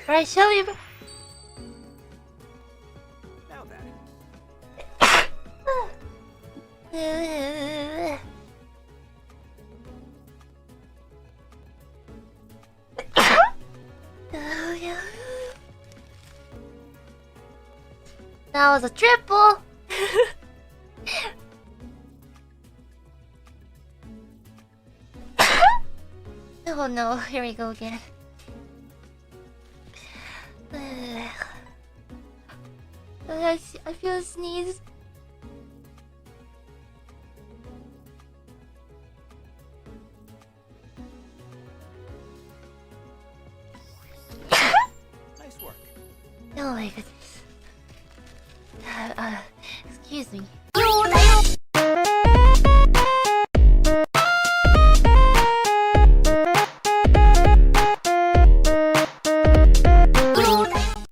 Right, show me. Now then. That was a triple. Oh no, here we go again. I feel a sneeze. Nice work. Oh my goodness. Excuse me.